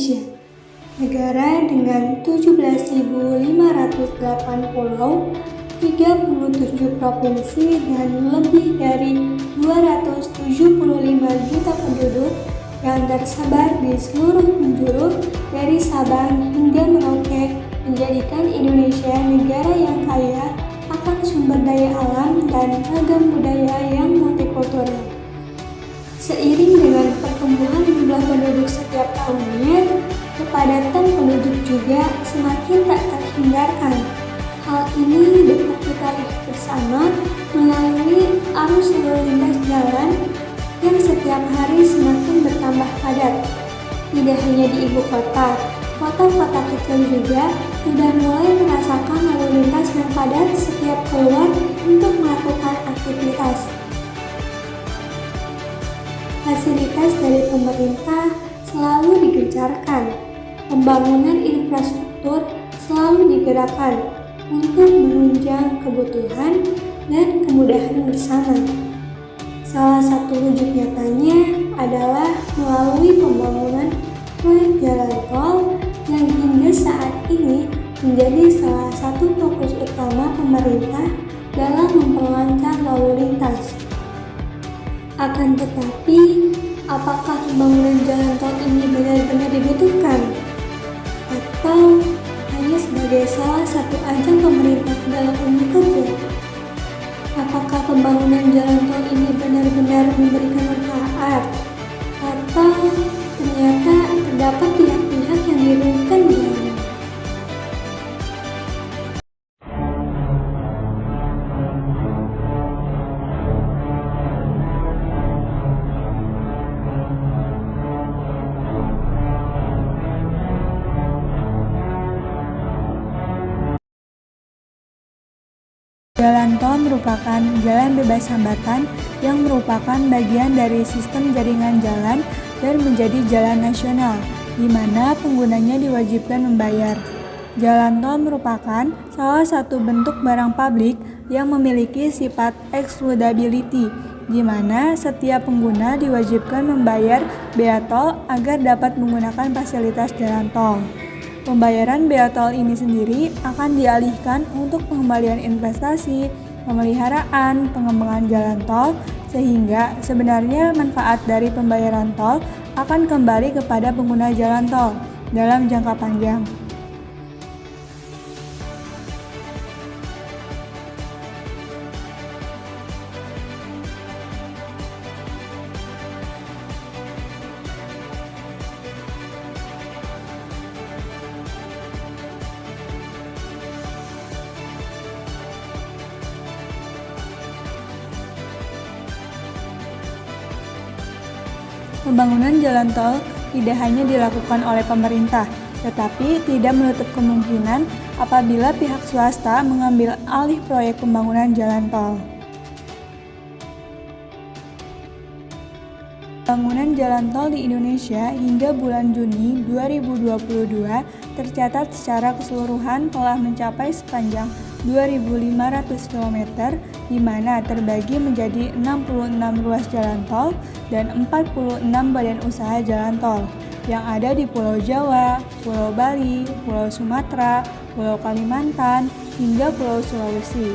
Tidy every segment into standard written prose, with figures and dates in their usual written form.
Indonesia, negara dengan 17.508 pulau, 37 provinsi, dan lebih dari 275 juta penduduk yang tersebar di seluruh penjuru dari Sabang hingga Merauke, menjadikan Indonesia negara yang kaya akan sumber daya alam dan ragam budaya yang multikultural. Seiring dengan pertumbuhan jumlah penduduk setiap tahunnya, kepadatan penduduk juga semakin tak terhindarkan. Hal ini dapat kita lihat bersama melalui arus lalu lintas jalan yang setiap hari semakin bertambah padat. Tidak hanya di ibu kota, kota-kota kecil juga sudah mulai merasakan lalu lintas yang padat setiap keluar untuk melakukan aktivitas. Fasilitas dari pemerintah selalu digencarkan, pembangunan infrastruktur selalu digerakkan untuk menunjang kebutuhan dan kemudahan bersama. Salah satu wujud nyatanya adalah melalui pembangunan proyek jalan tol yang hingga saat ini menjadi salah satu fokus utama pemerintah dalam memperlancar lalu lintas. Akan tetapi, apakah pembangunan jalan tol ini benar-benar dibutuhkan? Atau hanya sebagai salah satu ajang pemerintah dalam kerja? Apakah pembangunan jalan tol ini benar-benar memberikan manfaat? Atau ternyata terdapat pihak-pihak yang dirugikan di dalamnya? Jalan tol merupakan jalan bebas hambatan yang merupakan bagian dari sistem jaringan jalan dan menjadi jalan nasional, di mana penggunanya diwajibkan membayar. Jalan tol merupakan salah satu bentuk barang publik yang memiliki sifat excludability, di mana setiap pengguna diwajibkan membayar bea tol agar dapat menggunakan fasilitas jalan tol. Pembayaran bea tol ini sendiri akan dialihkan untuk pengembalian investasi, pemeliharaan, pengembangan jalan tol, sehingga sebenarnya manfaat dari pembayaran tol akan kembali kepada pengguna jalan tol dalam jangka panjang. Pembangunan jalan tol tidak hanya dilakukan oleh pemerintah, tetapi tidak menutup kemungkinan apabila pihak swasta mengambil alih proyek pembangunan jalan tol. Pembangunan jalan tol di Indonesia hingga bulan Juni 2022 tercatat secara keseluruhan telah mencapai sepanjang 2.500 km, di mana terbagi menjadi 66 ruas jalan tol dan 46 badan usaha jalan tol yang ada di Pulau Jawa, Pulau Bali, Pulau Sumatera, Pulau Kalimantan, hingga Pulau Sulawesi.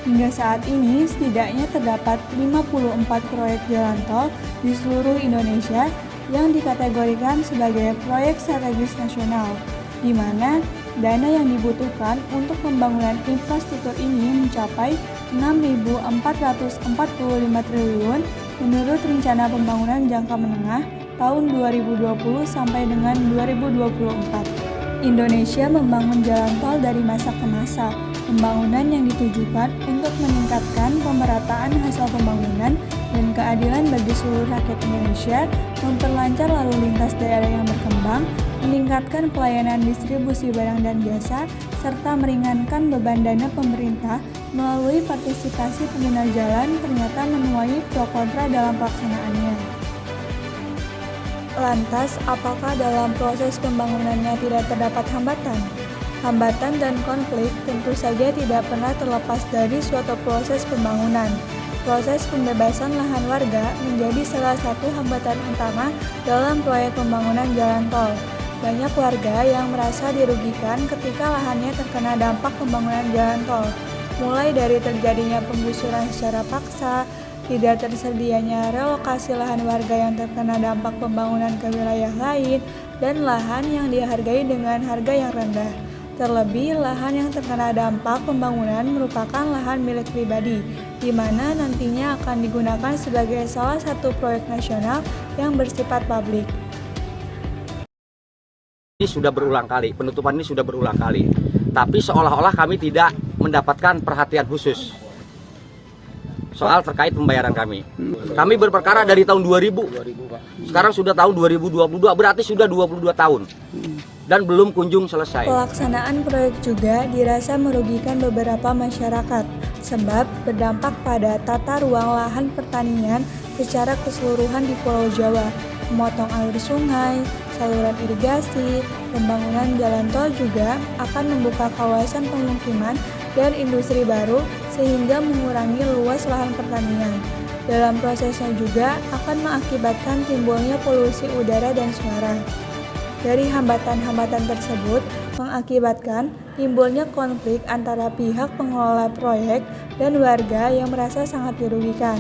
Hingga saat ini setidaknya terdapat 54 proyek jalan tol di seluruh Indonesia yang dikategorikan sebagai proyek strategis nasional, di mana dana yang dibutuhkan untuk pembangunan infrastruktur ini mencapai 6.445 triliun menurut Rencana Pembangunan Jangka Menengah tahun 2020 sampai dengan 2024. Indonesia membangun jalan tol dari masa ke masa. Pembangunan yang ditujukan untuk meningkatkan pemerataan hasil pembangunan dan keadilan bagi seluruh rakyat Indonesia, memperlancar lalu lintas daerah yang berkembang, meningkatkan pelayanan distribusi barang dan jasa, serta meringankan beban dana pemerintah melalui partisipasi pengguna jalan ternyata menuai pro kontra dalam pelaksanaannya. Lantas, apakah dalam proses pembangunannya tidak terdapat hambatan? Hambatan dan konflik tentu saja tidak pernah terlepas dari suatu proses pembangunan. Proses pembebasan lahan warga menjadi salah satu hambatan utama dalam proyek pembangunan jalan tol. Banyak warga yang merasa dirugikan ketika lahannya terkena dampak pembangunan jalan tol, mulai dari terjadinya penggusuran secara paksa, tidak tersedianya relokasi lahan warga yang terkena dampak pembangunan ke wilayah lain, dan lahan yang dihargai dengan harga yang rendah. Terlebih, lahan yang terkena dampak pembangunan merupakan lahan milik pribadi, di mana nantinya akan digunakan sebagai salah satu proyek nasional yang bersifat publik. Ini sudah berulang kali, penutupan ini sudah berulang kali. Tapi seolah-olah kami tidak mendapatkan perhatian khusus soal terkait pembayaran kami. Kami berperkara dari tahun 2000. Sekarang sudah tahun 2022, berarti sudah 22 tahun. Dan belum kunjung selesai. Pelaksanaan proyek juga dirasa merugikan beberapa masyarakat, sebab berdampak pada tata ruang lahan pertanian secara keseluruhan di Pulau Jawa, memotong alur sungai, saluran irigasi, pembangunan jalan tol juga akan membuka kawasan pemukiman dan industri baru sehingga mengurangi luas lahan pertanian. Dalam prosesnya juga akan mengakibatkan timbulnya polusi udara dan suara. Dari hambatan-hambatan tersebut mengakibatkan timbulnya konflik antara pihak pengelola proyek dan warga yang merasa sangat dirugikan.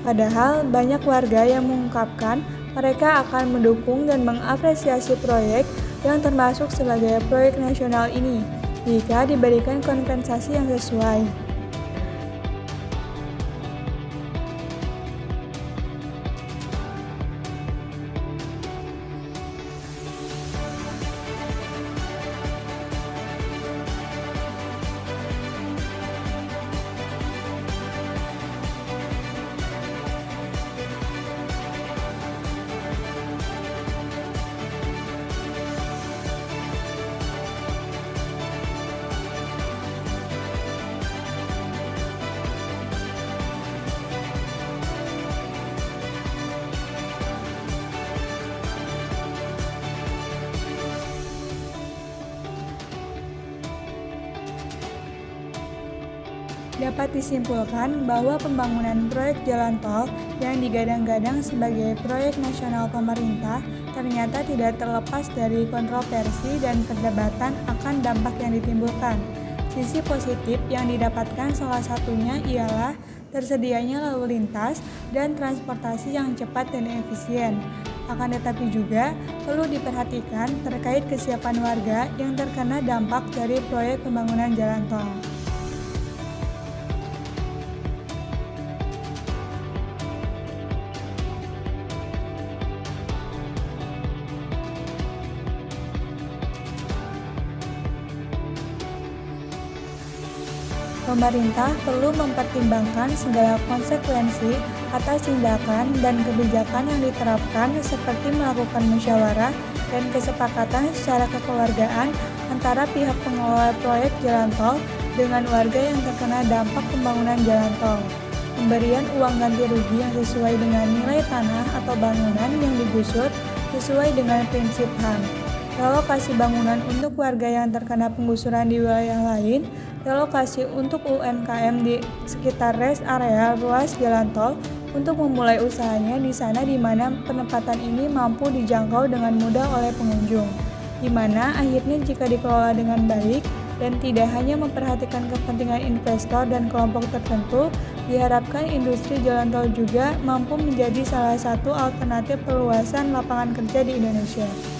Padahal banyak warga yang mengungkapkan mereka akan mendukung dan mengapresiasi proyek yang termasuk sebagai proyek nasional ini jika diberikan kompensasi yang sesuai. Dapat disimpulkan bahwa pembangunan proyek jalan tol yang digadang-gadang sebagai proyek nasional pemerintah ternyata tidak terlepas dari kontroversi dan perdebatan akan dampak yang ditimbulkan. Sisi positif yang didapatkan salah satunya ialah tersedianya lalu lintas dan transportasi yang cepat dan efisien. Akan tetapi juga perlu diperhatikan terkait kesiapan warga yang terkena dampak dari proyek pembangunan jalan tol. Pemerintah perlu mempertimbangkan segala konsekuensi atas tindakan dan kebijakan yang diterapkan seperti melakukan musyawarah dan kesepakatan secara kekeluargaan antara pihak pengelola proyek jalan tol dengan warga yang terkena dampak pembangunan jalan tol. Pemberian uang ganti rugi yang sesuai dengan nilai tanah atau bangunan yang digusur sesuai dengan prinsip HAM. Relokasi bangunan untuk warga yang terkena penggusuran di wilayah lain, relokasi untuk UMKM di sekitar rest area ruas jalan tol untuk memulai usahanya di sana di mana penempatan ini mampu dijangkau dengan mudah oleh pengunjung, di mana akhirnya jika dikelola dengan baik dan tidak hanya memperhatikan kepentingan investor dan kelompok tertentu, diharapkan industri jalan tol juga mampu menjadi salah satu alternatif perluasan lapangan kerja di Indonesia.